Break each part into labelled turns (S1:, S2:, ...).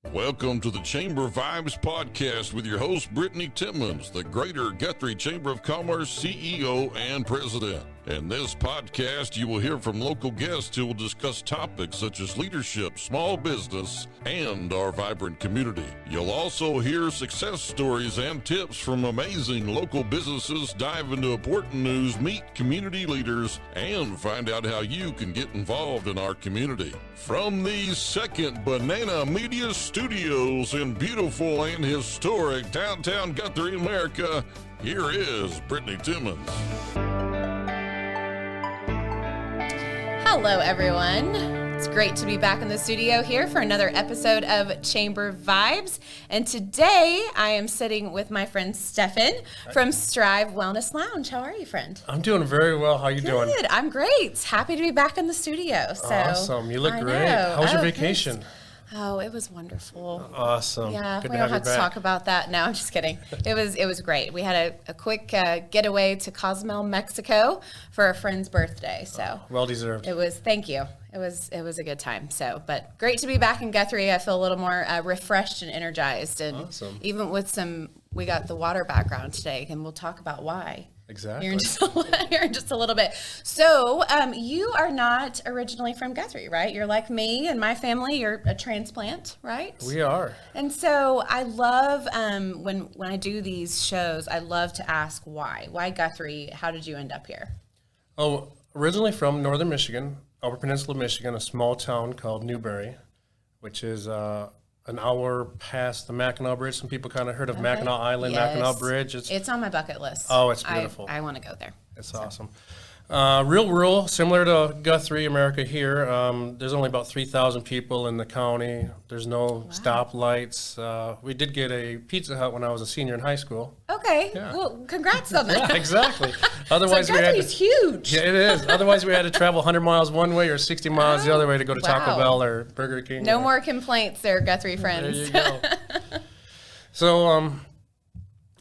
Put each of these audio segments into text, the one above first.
S1: Welcome to the Chamber Vibes podcast with your host, Brittany Timmons, the Greater Guthrie Chamber of Commerce CEO and President. In this podcast, you will hear from local guests who will discuss topics such as leadership, small business, and our vibrant community. You'll also hear success stories and tips from amazing local businesses, dive into important news, meet community leaders, and find out how you can get involved in our community. From the Second Banana Media Studios in beautiful and historic downtown Guthrie, America, here is Brittany Timmons.
S2: Hello, everyone. It's great to be back in the studio here for another episode of Chamber Vibes. And today I am sitting with my friend Stephen from Strive Wellness Lounge. How are you, friend?
S3: I'm doing very well. How are you doing?
S2: Good. I'm great. Happy to be back in the studio. So,
S3: awesome. You look great. How was your vacation?
S2: Thanks. Oh, it was wonderful.
S3: Awesome.
S2: Yeah,
S3: Good
S2: we don't have to talk about that. No, I'm just kidding. It was great. We had a quick getaway to Cozumel, Mexico for a friend's birthday. So
S3: well deserved.
S2: Thank you. It was a good time. So, but great to be back in Guthrie. I feel a little more refreshed and energized. And
S3: awesome.
S2: Even with we got the water background today, and we'll talk about why.
S3: Exactly.
S2: Here in just a little bit. So you are not originally from Guthrie, right? You're like me and my family. You're a transplant, right?
S3: We are.
S2: And so I love when I do these shows, I love to ask why. Why Guthrie? How did you end up here?
S3: Oh, originally from northern Michigan, Upper Peninsula, Michigan, a small town called Newberry, which is an hour past the Mackinac Bridge. Some people kind of heard of Mackinac Island,
S2: yes.
S3: Mackinac Bridge.
S2: It's on my bucket list.
S3: Oh, it's beautiful.
S2: I want to go there.
S3: It's awesome. Real rural, similar to Guthrie, America here. There's only about 3,000 people in the county. There's no stoplights. We did get a Pizza Hut when I was a senior in high school.
S2: Okay.
S3: Yeah.
S2: Well, congrats on that.
S3: Yeah, exactly. Otherwise,
S2: so Guthrie's huge.
S3: Yeah, it is. Otherwise, we had to travel 100 miles one way or 60 miles the other way to go to Taco Bell or Burger King.
S2: No more complaints there, Guthrie friends.
S3: There you go. So,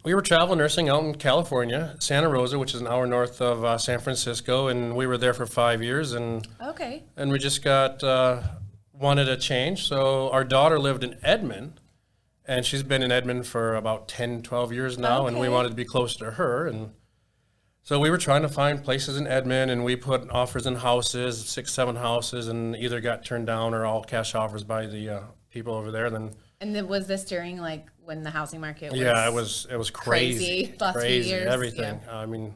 S3: we were travel nursing out in California, Santa Rosa, which is an hour north of San Francisco, and we were there for 5 years, and we just wanted a change. So our daughter lived in Edmond, and she's been in Edmond for about 10, 12 years now, and we wanted to be closer to her, and so we were trying to find places in Edmond, and we put offers in houses, 6, 7 houses, and either got turned down or all cash offers by the people over there.
S2: And then was this during when the housing market was
S3: it was crazy.
S2: Last few years.
S3: Everything. Yeah. I mean,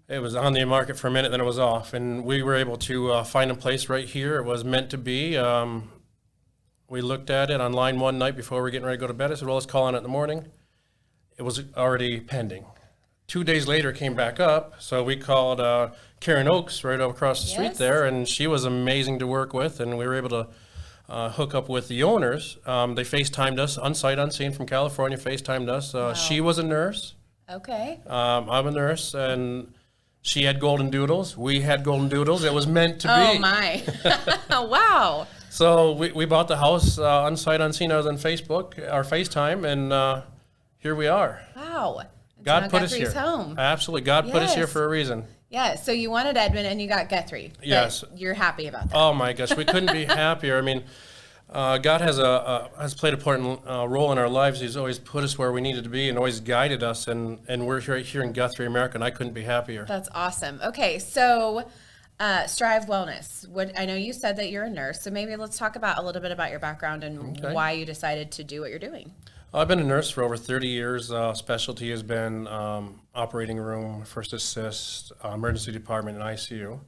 S3: it was on the market for a minute, then it was off, and we were able to find a place right here. It was meant to be. We looked at it online one night before we were getting ready to go to bed. I said, well, let's call on it in the morning. It was already pending. 2 days later, it came back up, so we called Karen Oakes right over across the street there, and she was amazing to work with, and we were able to hook up with the owners. They FaceTimed us, unsight, unseen, from California, FaceTimed us. Wow. She was a nurse.
S2: Okay.
S3: I'm a nurse, and she had golden doodles. We had golden doodles. It was meant to be.
S2: Oh, my. Wow.
S3: So we bought the house, unsight, unseen. I was on Facebook, our FaceTime, and here we are.
S2: Wow.
S3: God put us here.
S2: Home.
S3: Absolutely. God put us here for a reason.
S2: Yeah, so you wanted Edmond and you got Guthrie.
S3: Yes.
S2: You're happy about that.
S3: Oh my gosh, we couldn't be happier. I mean, God has played an important role in our lives. He's always put us where we needed to be and always guided us, and we're right here in Guthrie, America, and I couldn't be happier.
S2: That's awesome. Okay, so Strive Wellness. I know you said that you're a nurse, so maybe let's talk about a little bit about your background and why you decided to do what you're doing.
S3: I've been a nurse for over 30 years. Specialty has been operating room, first assist, emergency department, and ICU.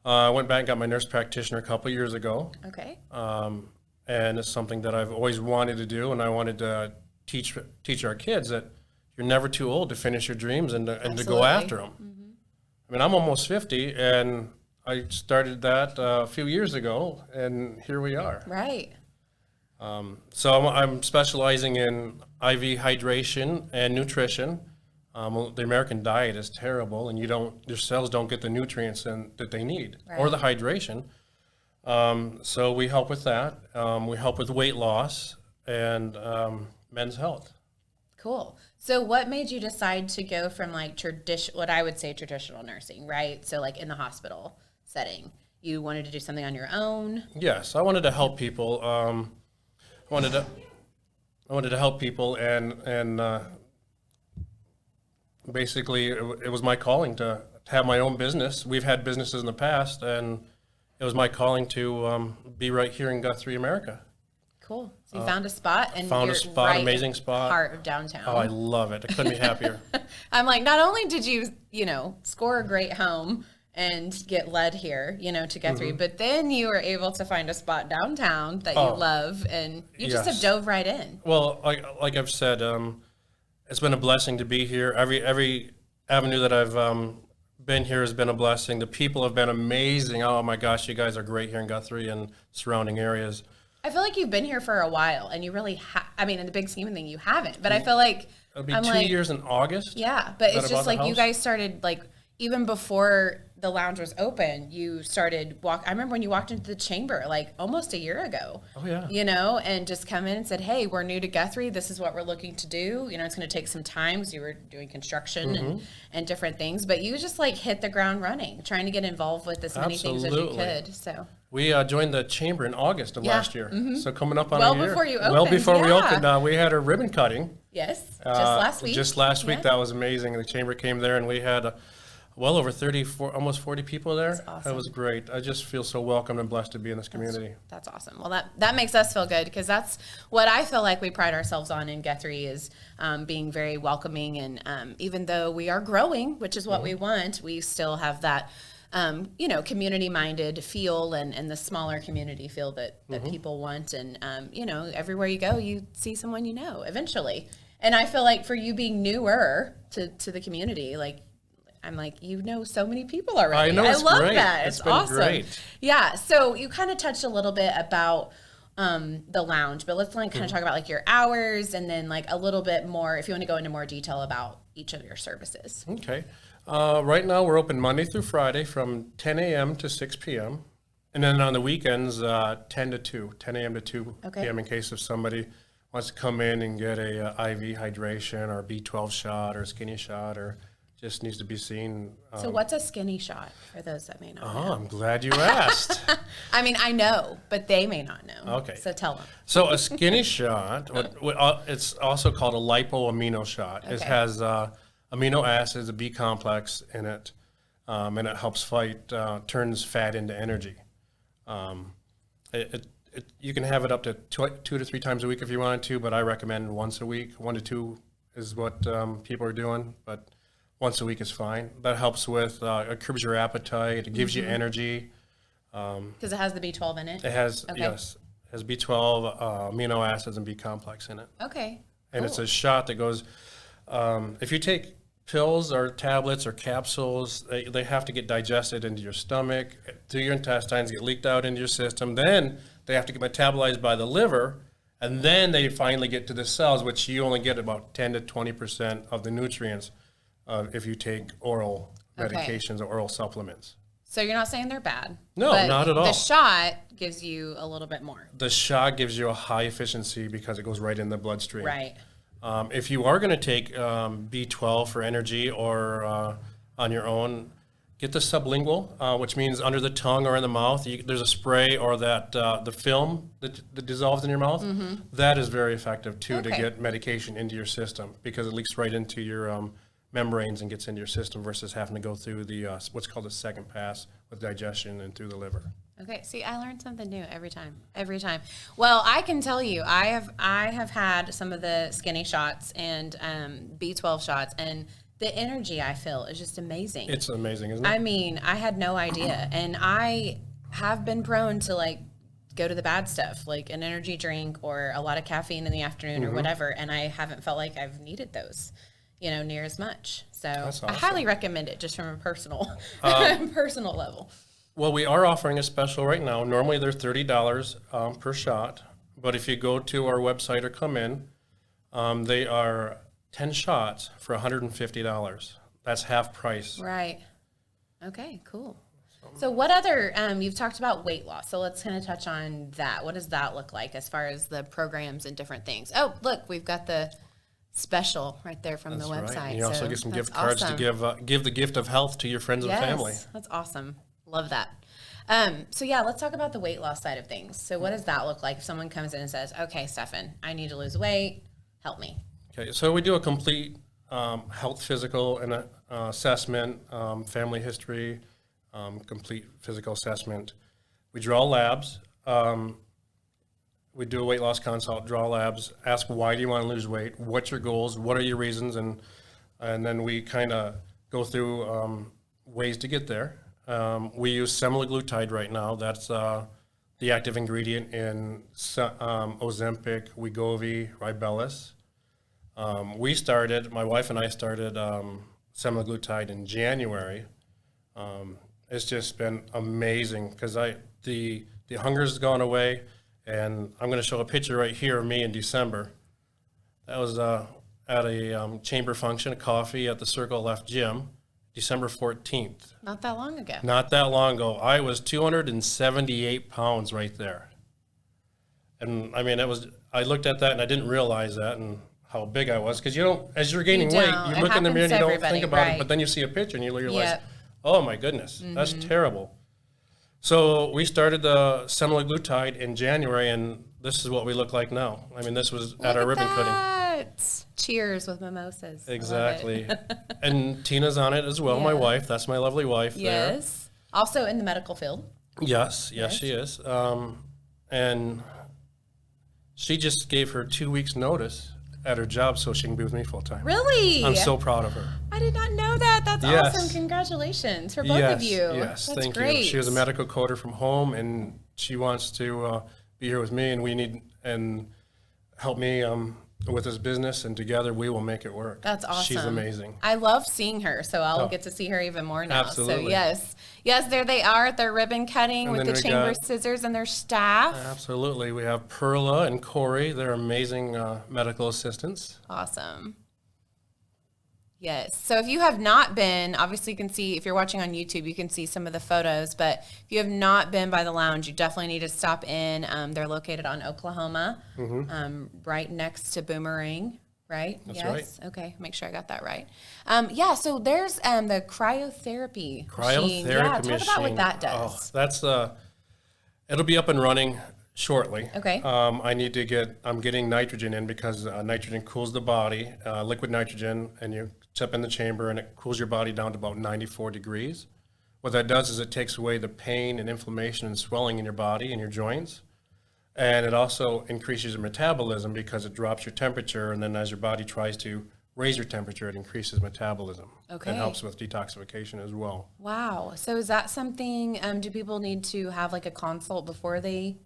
S3: I went back and got my nurse practitioner a couple of years ago.
S2: Okay.
S3: And it's something that I've always wanted to do, and I wanted to teach our kids that you're never too old to finish your dreams and to go after them. Mm-hmm. I mean, I'm almost 50, and I started that a few years ago, and here we are.
S2: Right.
S3: So I'm specializing in IV hydration and nutrition. The American diet is terrible, and your cells don't get the nutrients that they need, or the hydration. So we help with that. We help with weight loss and men's health.
S2: Cool. So what made you decide to go from what I would say traditional nursing, right? So in the hospital setting, you wanted to do something on your own?
S3: Yes, I wanted to help people. I wanted to help people, and basically it was my calling to have my own business. We've had businesses in the past, and it was my calling to be right here in Guthrie, America.
S2: Cool. So you found a spot, and
S3: found
S2: you're
S3: a spot,
S2: right
S3: amazing spot,
S2: heart of downtown.
S3: Oh, I love it. I couldn't be happier.
S2: I'm like, not only did you score a great home and get led here, to Guthrie, but then you were able to find a spot downtown that you love, and you just have dove right in.
S3: Well, like I've said, it's been a blessing to be here. Every avenue that I've been here has been a blessing. The people have been amazing. Oh my gosh, you guys are great here in Guthrie and surrounding areas.
S2: I feel like you've been here for a while, and you really in the big scheme of things, you haven't. But I feel like
S3: it'll be 2 years in August.
S2: Yeah, but it's just like you guys started even before the lounge was open, you started I remember when you walked into the chamber almost a year ago.
S3: Oh yeah.
S2: And just come in and said, "Hey, we're new to Guthrie. This is what we're looking to do. It's going to take some time because you were doing construction and different things, but you just hit the ground running, trying to get involved with as many things as you could." So
S3: we joined the chamber in August of last year. So coming up on
S2: well
S3: a year.
S2: Before you opened.
S3: Well before we opened, we had a ribbon cutting.
S2: Yes, just last week.
S3: Just last week, that was amazing. The chamber came there, and we had well over almost 40 people there.
S2: That's awesome.
S3: That was great. I just feel so welcome and blessed to be in this community.
S2: That's awesome. Well, that makes us feel good, because that's what I feel like we pride ourselves on in Guthrie is being very welcoming. And even though we are growing, which is what we want, we still have that community-minded feel and the smaller community feel that people want. And, everywhere you go, you see someone eventually. And I feel like for you being newer to the community, I'm like, so many people already.
S3: I know,
S2: I love
S3: great.
S2: that. It's
S3: been
S2: awesome.
S3: Great.
S2: Yeah. So you kind of touched a little bit about the lounge, but let's kind of talk about your hours, and then a little bit more, if you want to go into more detail about each of your services.
S3: Okay. Right now we're open Monday through Friday from 10 a.m. to 6 p.m. And then on the weekends, 10 a.m. to 2 p.m. in case if somebody wants to come in and get a IV hydration or a B12 shot or a skinny shot, or just needs to be seen.
S2: So what's a skinny shot for those that may not know?
S3: I'm glad you asked.
S2: I know, but they may not know.
S3: Okay.
S2: So tell them.
S3: So a skinny shot, it's also called a lipoamino shot. Okay. It has amino acids, a B complex in it, and it helps turns fat into energy. You can have it up to 2 to 3 times a week if you wanted to, but I recommend once a week. 1 to 2 is what people are doing, but once a week is fine. That helps with, it curbs your appetite, it gives you energy.
S2: Because it has the B12 in it?
S3: It has, yes. It has B12, amino acids, and B complex in it.
S2: Okay.
S3: And it's a shot that goes, if you take pills or tablets or capsules, they have to get digested into your stomach, through your intestines, get leaked out into your system. Then they have to get metabolized by the liver, and then they finally get to the cells, which you only get about 10 to 20% of the nutrients if you take oral medications or oral supplements.
S2: So you're not saying they're bad?
S3: No, not at all.
S2: The shot gives you a little bit more.
S3: The shot gives you a high efficiency because it goes right in the bloodstream.
S2: Right.
S3: If you are going to take B12 for energy or on your own, get the sublingual, which means under the tongue or in the mouth. There's a spray or that the film that dissolves in your mouth. That is very effective too to get medication into your system because it leaks right into your membranes and gets into your system versus having to go through the what's called the second pass with digestion and through the liver.
S2: Okay, see, I learned something new every time. Well, I can tell you, I have had some of the skinny shots and B12 shots, and the energy I feel is just amazing.
S3: It's amazing, isn't it?
S2: I had no idea, and I have been prone to go to the bad stuff, like an energy drink or a lot of caffeine in the afternoon or whatever, and I haven't felt like I've needed those, near as much. So awesome. I highly recommend it just from a personal level.
S3: Well, we are offering a special right now. Normally they're $30 per shot, but if you go to our website or come in, they are 10 shots for $150. That's half price.
S2: Right. Okay, cool. So what other, you've talked about weight loss, so let's kind of touch on that. What does that look like as far as the programs and different things? Oh, look, we've got the special right there from the website. Right.
S3: And you also get some gift cards to give the gift of health to your friends and family.
S2: That's awesome. Love that. So yeah, let's talk about the weight loss side of things. So what does that look like if someone comes in and says, okay, Stephen, I need to lose weight, help me?
S3: Okay, so we do a complete health physical and assessment, family history, complete physical assessment. We draw labs. We do a weight loss consult, draw labs, ask why do you want to lose weight, what's your goals, what are your reasons, and then we kind of go through ways to get there. We use semaglutide right now. That's the active ingredient in Ozempic, Wegovy, Ribellus. My wife and I started semaglutide in January. It's just been amazing because the hunger's gone away. And I'm going to show a picture right here of me in December. That was at a chamber function, a coffee at the Circle Left Gym, December 14th.
S2: Not that long ago.
S3: Not that long ago. I was 278 pounds right there. And I mean, I looked at that and I didn't realize that and how big I was. Because as you're gaining weight, you look in the mirror and you don't think about it, but then you see a picture and you realize, oh my goodness, that's terrible. So we started the semaglutide in January, and this is what we look like now. I mean, this was at our ribbon cutting.
S2: Cheers with mimosas.
S3: Exactly. And Tina's on it as well, my wife. That's my lovely wife there.
S2: Yes. Also in the medical field.
S3: Yes, she is. And she just gave her 2 weeks notice at her job so she can be with me full time.
S2: Really?
S3: I'm so proud of her.
S2: I did not know that. That's awesome. Congratulations for both of you.
S3: Yes,
S2: that's
S3: thank
S2: great.
S3: you. She was a medical coder from home, and she wants to be here with me, and help me with this business, and together we will make it work.
S2: That's awesome.
S3: She's amazing.
S2: I love seeing her, so I'll get to see her even more now.
S3: Absolutely.
S2: So yes, there they are at their ribbon cutting with the chamber scissors and their staff.
S3: Absolutely. We have Perla and Corey. They're amazing medical assistants.
S2: Awesome. Yes. So if you have not been, obviously you can see, if you're watching on YouTube, you can see some of the photos, but if you have not been by the lounge, you definitely need to stop in. They're located on Oklahoma, right next to Boomerang, right?
S3: That's right.
S2: Okay. Make sure I got that right. So there's the cryotherapy machine.
S3: Yeah,
S2: talk about what that does.
S3: Oh, that's, it'll be up and running shortly.
S2: Okay.
S3: I'm getting nitrogen in because nitrogen cools the body, liquid nitrogen, and you step in the chamber and it cools your body down to about 94 degrees. What that does is it takes away the pain and inflammation and swelling in your body and your joints. And it also increases your metabolism because it drops your temperature. And then as your body tries to raise your temperature, it increases metabolism.
S2: Okay.
S3: It helps with detoxification as well.
S2: Wow. So is that something, do people need to have like a consult before they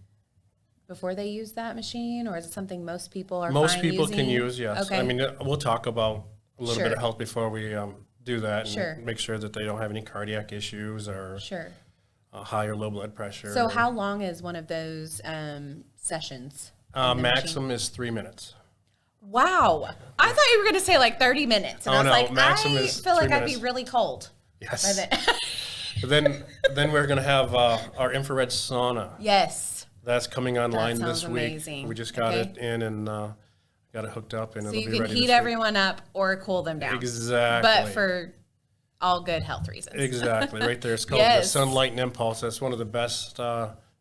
S2: use that machine, or is it something most people are
S3: Most people
S2: using?
S3: can use, yes.
S2: Okay.
S3: I mean, we'll talk about a little bit of health before we do that and make sure that they don't have any cardiac issues or high or low blood pressure.
S2: So how long is one of those sessions?
S3: Maximum is 3 minutes.
S2: Wow. I thought you were going to say like 30 minutes. And I was like,
S3: maximum
S2: I
S3: is
S2: feel
S3: 3
S2: like I'd
S3: minutes.
S2: be really cold.
S3: Yes. But then we're going to have our infrared sauna.
S2: Yes.
S3: That's coming online this week.
S2: Amazing.
S3: We just got it in and got it hooked up, and
S2: so
S3: it'll be ready.
S2: So you can heat everyone up or cool them down.
S3: Exactly.
S2: But for all good health reasons.
S3: Exactly. Right there. It's called the Sunlight and Impulse. That's one of the best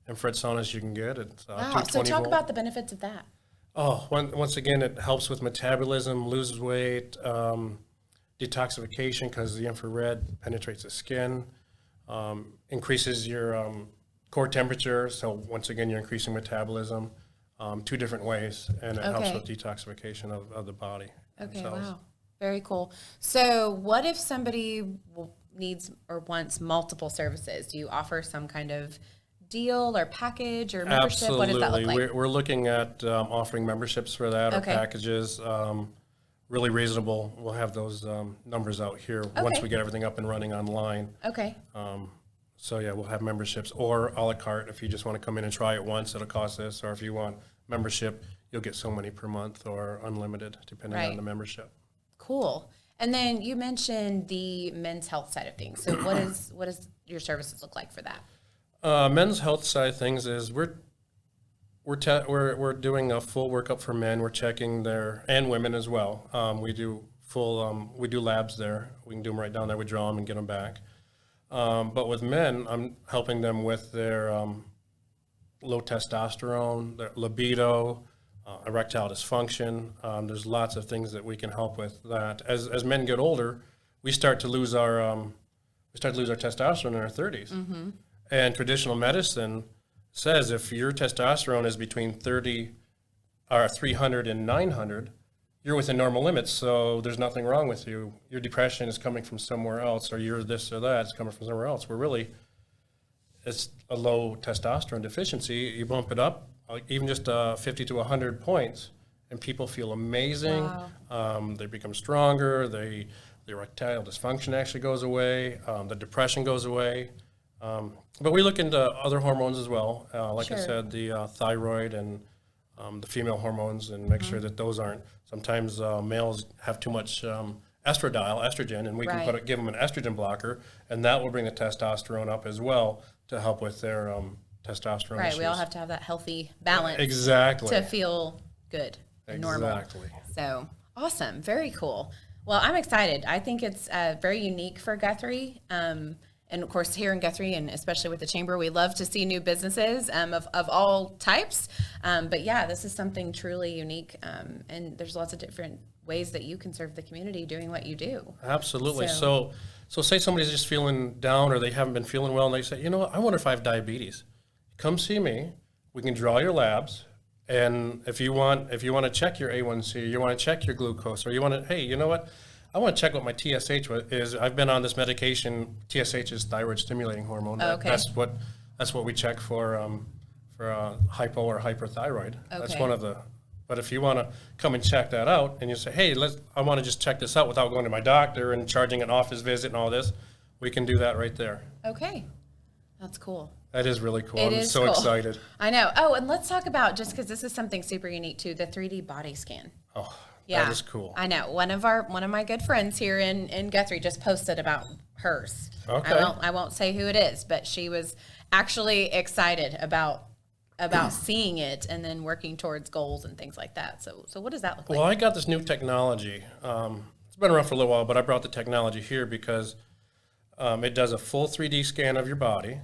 S3: infrared saunas you can get. It's
S2: wow. So talk about the benefits of that.
S3: Oh, once again, it helps with metabolism, loses weight, detoxification because the infrared penetrates the skin, increases your core temperature. So once again, you're increasing metabolism 2 different ways, and it helps with detoxification of the body.
S2: Okay,
S3: themselves.
S2: wow. Very cool. So what if somebody needs or wants multiple services? Do you offer some kind of deal or package or membership?
S3: Absolutely.
S2: What does that look like?
S3: We're looking at offering memberships for that or packages. Really reasonable. We'll have those numbers out here once we get everything up and running online.
S2: Okay.
S3: So yeah, we'll have memberships or a la carte. If you just want to come in and try it once, it'll cost this. Or if you want membership, you'll get so many per month or unlimited, depending on the membership.
S2: Cool. And then you mentioned the men's health side of things. So what does your services look like for that?
S3: Men's health side of things is we're doing a full workup for men. We're checking and women as well. We do labs there. We can do them right down there. We draw them and get them back. But with men, I'm helping them with their low testosterone, their libido, erectile dysfunction. There's lots of things that we can help with that. As men get older, we start to lose our testosterone in our 30s. Mm-hmm. And traditional medicine says if your testosterone is between 300 and 900, you're within normal limits, so there's nothing wrong with you. Your depression is coming from somewhere else, or you're this or that, it's coming from somewhere else. It's a low testosterone deficiency. You bump it up, even just 50 to 100 points, and people feel amazing. Wow. They become stronger. The erectile dysfunction actually goes away. The depression goes away. But we look into other hormones as well. Like I said, the thyroid and the female hormones, and make sure that those aren't. Sometimes males have too much estrogen, and we can give them an estrogen blocker, and that will bring the testosterone up as well to help with their testosterone issues.
S2: We all have to have that healthy balance.
S3: Exactly.
S2: To feel good and normal.
S3: Exactly.
S2: So, awesome. Very cool. Well, I'm excited. I think it's very unique for Guthrie. And of course, here in Guthrie, and especially with the Chamber, we love to see new businesses of all types. But yeah, this is something truly unique. And there's lots of different ways that you can serve the community doing what you do.
S3: Absolutely. So say somebody's just feeling down, or they haven't been feeling well, and they say, you know what, I wonder if I have diabetes. Come see me. We can draw your labs. And if you want to check your A1C, you want to check your glucose, or you want to, hey, you know what? I want to check what my TSH is. I've been on this medication. TSH is thyroid stimulating hormone.
S2: Okay.
S3: That's what we check for hypo or hyperthyroid. Okay. That's one of the. But if you want to come and check that out, and you say, hey, I want to just check this out without going to my doctor and charging an office visit and all this, we can do that right there.
S2: Okay, that's cool.
S3: That is really cool. I'm so excited.
S2: I know. Oh, and let's talk about, just because this is something super unique too, the 3D body scan.
S3: Oh.
S2: Yeah,
S3: that is cool.
S2: I know. One of my good friends here in Guthrie just posted about hers.
S3: Okay.
S2: I won't say who it is, but she was actually excited about seeing it and then working towards goals and things like that. So what does that look like?
S3: Well, I got this new technology. It's been around for a little while, but I brought the technology here because it does a full 3D scan of your body.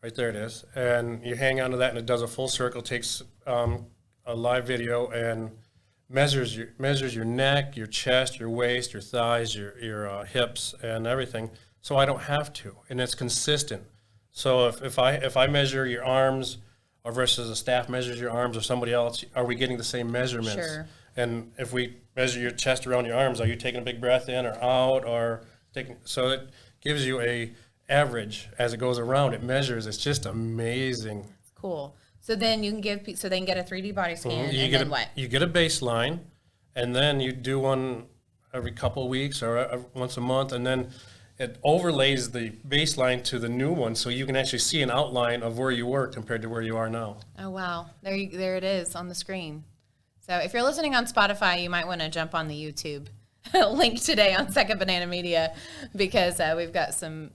S3: Right there it is. And you hang on to that, and it does a full circle, takes a live video, and measures your neck, your chest, your waist, your thighs, your hips, and everything. So I don't have to, and it's consistent. So if I measure your arms, or versus a staff measures your arms, or somebody else, are we getting the same measurements?
S2: Sure.
S3: And if we measure your chest around your arms, are you taking a big breath in or out, or taking? So it gives you a average as it goes around. It measures. It's just amazing.
S2: Cool. So then you can they can get a 3D body scan, and then what?
S3: You get a baseline, and then you do one every couple of weeks or once a month, and then it overlays the baseline to the new one, so you can actually see an outline of where you were compared to where you are now.
S2: Oh, wow. There it is on the screen. So if you're listening on Spotify, you might want to jump on the YouTube link today on Second Banana Media, because we've got some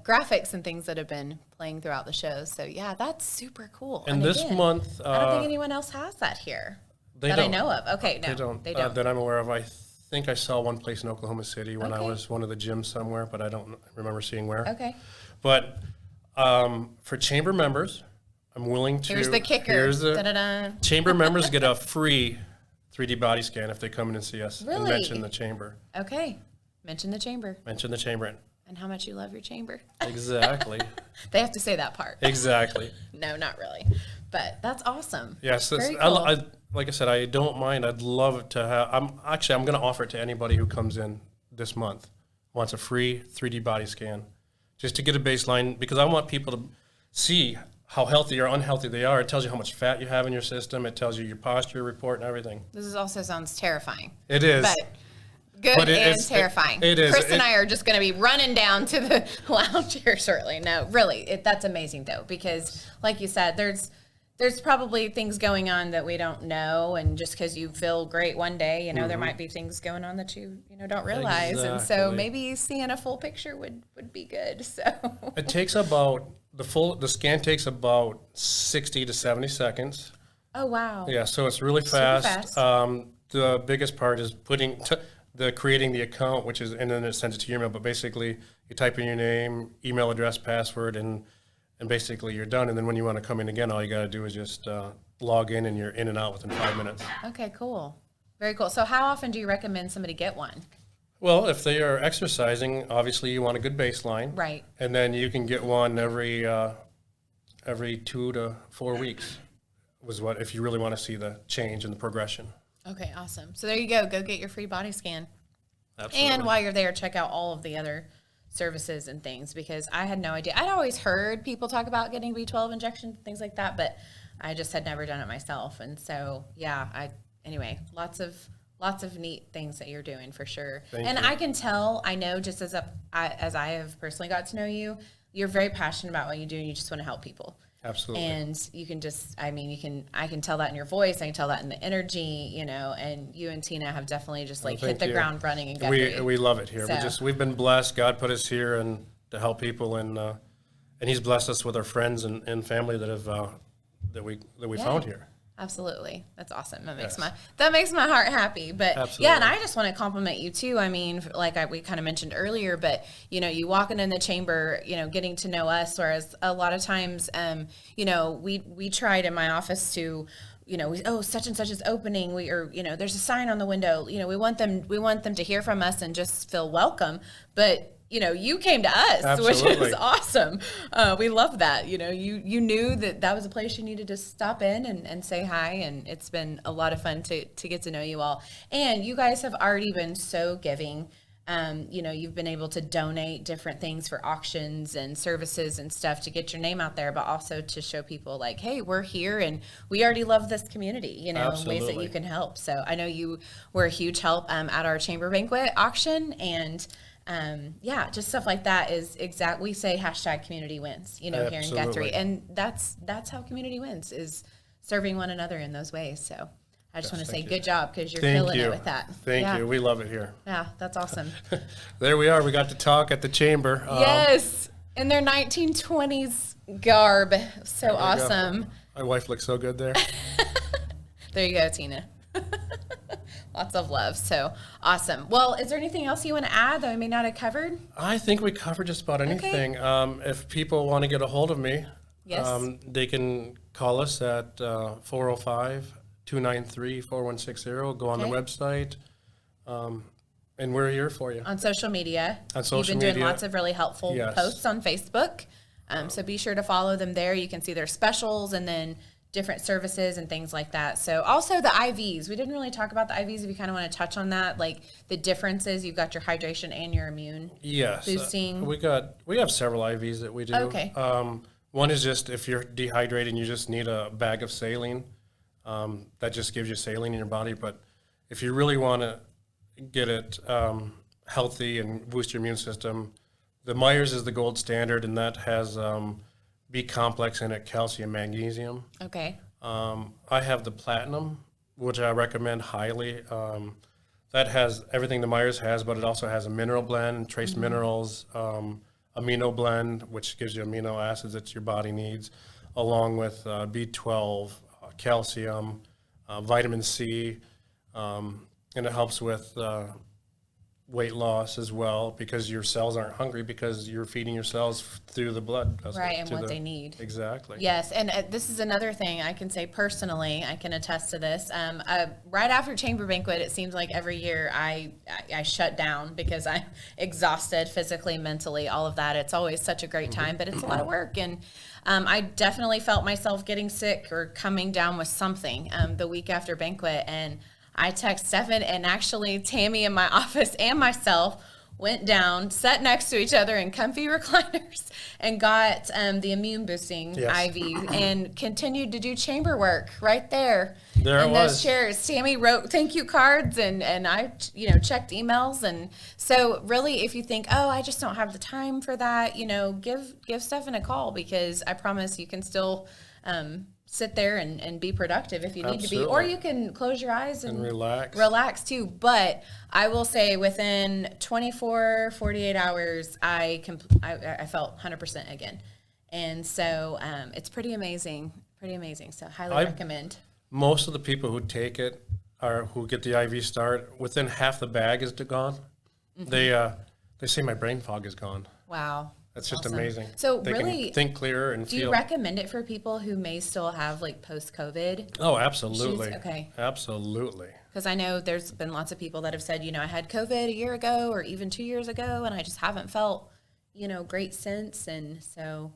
S2: graphics and things that have been playing throughout the show. So yeah, that's super cool.
S3: And this month,
S2: I don't think anyone else has that here I know of. Okay, no, they don't.
S3: That I'm aware of. I think I saw one place in Oklahoma City when I was one of the gyms somewhere, but I don't remember seeing where.
S2: Okay.
S3: But for chamber members, I'm willing to.
S2: Here's the kicker.
S3: Here's the chamber members get a free 3D body scan if they come in and see us and mention the chamber.
S2: Okay. Mention the chamber.
S3: Mention the chamber.
S2: And how much you love your chamber.
S3: Exactly.
S2: They have to say that part.
S3: Exactly.
S2: No, not really. But that's awesome.
S3: Yes. Cool. Like I said, I don't mind. I'd love it to have. I'm going to offer it to anybody who comes in this month, wants a free 3D body scan, just to get a baseline, because I want people to see how healthy or unhealthy they are. It tells you how much fat you have in your system. It tells you your posture report and everything.
S2: This also sounds terrifying.
S3: It is.
S2: But good and terrifying.
S3: It is.
S2: Chris and I are just going to be running down to the lounge here shortly. No, really, that's amazing though, because like you said, there's probably things going on that we don't know, and just because you feel great one day, there might be things going on that you don't realize. Exactly. And so maybe seeing a full picture would be good. So
S3: it takes about the scan takes about 60 to 70 seconds.
S2: Oh wow.
S3: Yeah, so it's really fast. The biggest part is creating the account, which is, and then it sends it to your email, but basically You type in your name, email address, password, and basically you're done. And then when you want to come in again, all you got to do is just log in, and you're in and out within 5 minutes.
S2: Okay, cool. Very cool. So how often do you recommend somebody get one?
S3: Well, if they are exercising, obviously you want a good baseline.
S2: Right.
S3: And then you can get one every 2 to 4 weeks if you really want to see the change and the progression.
S2: Okay, awesome. So there you go. Go get your free body scan.
S3: Absolutely.
S2: And while you're there, check out all of the other services and things, because I had no idea. I'd always heard people talk about getting B12 injections, things like that, but I just had never done it myself. And so, yeah, anyway, lots of neat things that you're doing for sure.
S3: Thank
S2: and
S3: you.
S2: I can tell, I know just as I have personally got to know you, you're very passionate about what you do, and you just want to help people.
S3: Absolutely.
S2: And you can just, I can tell that in your voice. I can tell that in the energy, and you and Tina have definitely just hit the ground running and Guthrie.
S3: We love it here.
S2: So.
S3: We've been blessed. God put us here and to help people, and He's blessed us with our friends and family that we found here.
S2: Absolutely. That's awesome. That makes my heart happy. But
S3: Absolutely.
S2: yeah, and I just want to compliment you too. I mean, we kind of mentioned earlier, but you walking in the chamber, getting to know us, whereas a lot of times, we tried in my office to, such and such is opening. There's a sign on the window. We want them to hear from us and just feel welcome. But you came to us,
S3: Absolutely.
S2: which is awesome. We love that. You knew that was a place you needed to stop in and say hi, and it's been a lot of fun to get to know you all. And you guys have already been so giving. You've been able to donate different things for auctions and services and stuff to get your name out there, but also to show people like, hey, we're here and we already love this community, in ways that you can help. So I know you were a huge help at our chamber banquet auction, and just stuff like that is we say #community wins, here in Guthrie. And that's how community wins, is serving one another in those ways. So I just want to say good job, because you're killing it with that.
S3: Thank you. We love it here.
S2: Yeah, that's awesome.
S3: There we are. We got to talk at the chamber.
S2: Yes, in their 1920s garb. So awesome.
S3: My wife looks so good there.
S2: There you go, Tina. Lots of love. So awesome. Well, is there anything else you want to add that we may not have covered?
S3: I think we covered just about anything. Okay. If people want to get a hold of me,
S2: yes.
S3: They can call us at 405-293-4160. Go on the website. And we're here for you.
S2: On social media.
S3: You've
S2: been doing lots of really helpful posts on Facebook. So be sure to follow them there. You can see their specials and then different services and things like that. So also the IVs. We didn't really talk about the IVs. If you kind of want to touch on that, like the differences, you've got your hydration and your immune boosting.
S3: We have several IVs that we do.
S2: Okay.
S3: One is just if you're dehydrated and you just need a bag of saline, that just gives you saline in your body. But if you really want to get it healthy and boost your immune system, the Myers is the gold standard, and that has B complex in it, calcium, magnesium.
S2: Okay.
S3: I have the platinum, which I recommend highly. That has everything the Myers has, but it also has a mineral blend, trace minerals, amino blend, which gives you amino acids that your body needs, along with B12, calcium, vitamin C, and it helps with weight loss as well, because your cells aren't hungry because you're feeding your cells through the blood vessels.
S2: Right, and what they need.
S3: Exactly.
S2: Yes, and this is another thing I can say personally. I can attest to this. Right after Chamber Banquet, it seems like every year I shut down because I'm exhausted physically, mentally, all of that. It's always such a great time, but it's a lot of work. And I definitely felt myself getting sick or coming down with something the week after Banquet, and I text Stephen, and actually Tammy in my office and myself went down, sat next to each other in comfy recliners, and got the immune boosting IV, and continued to do chamber work right there in those chairs. Tammy wrote thank you cards, and I checked emails. And so really, if you think, oh, I just don't have the time for that, give Stephen a call, because I promise you can still sit there and be productive if you need to be, or you can close your eyes and relax too. But I will say within 48 hours, I felt 100% again. And so it's pretty amazing. So highly recommend.
S3: Most of the people who take it who get the IV within half the bag is gone. Mm-hmm. They say my brain fog is gone.
S2: Wow.
S3: That's just amazing.
S2: So
S3: they
S2: really,
S3: can think clearer and
S2: do you recommend it for people who may still have like post-COVID?
S3: Oh, absolutely.
S2: issues? Okay.
S3: Absolutely.
S2: Because I know there's been lots of people that have said, I had COVID a year ago or even 2 years ago, and I just haven't felt, great since. And so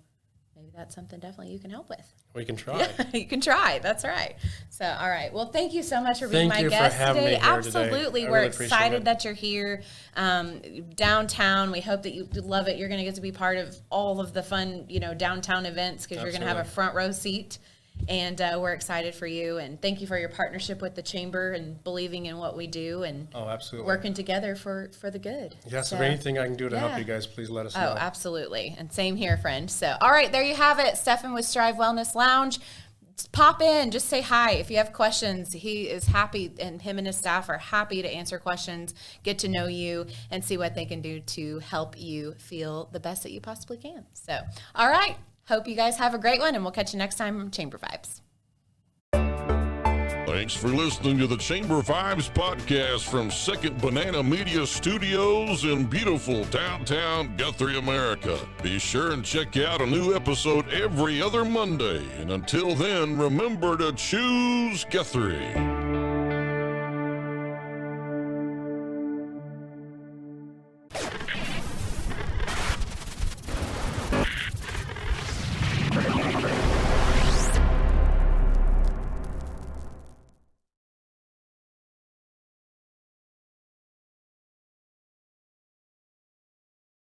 S2: maybe that's something definitely you can help with.
S3: We can try.
S2: Yeah, you can try. That's right. So, all right. Well, thank you so much for being my guest today.
S3: Absolutely.
S2: We're excited that you're here downtown. We hope that you love it. You're going to get to be part of all of the fun, downtown events because you're going to have a front row seat. And we're excited for you. And thank you for your partnership with the Chamber and believing in what we do and working together for the good.
S3: Yes, if anything I can do to help you guys, please let us know.
S2: Oh, absolutely. And same here, friend. So, all right, there you have it. Stephen with Strive Wellness Lounge. Just pop in, just say hi. If you have questions, he is happy, and him and his staff are happy to answer questions, get to know you, and see what they can do to help you feel the best that you possibly can. So, all right. Hope you guys have a great one, and we'll catch you next time on Chamber Vibes.
S1: Thanks for listening to the Chamber Vibes podcast from Second Banana Media Studios in beautiful downtown Guthrie, America. Be sure and check out a new episode every other Monday. And until then, remember to choose Guthrie.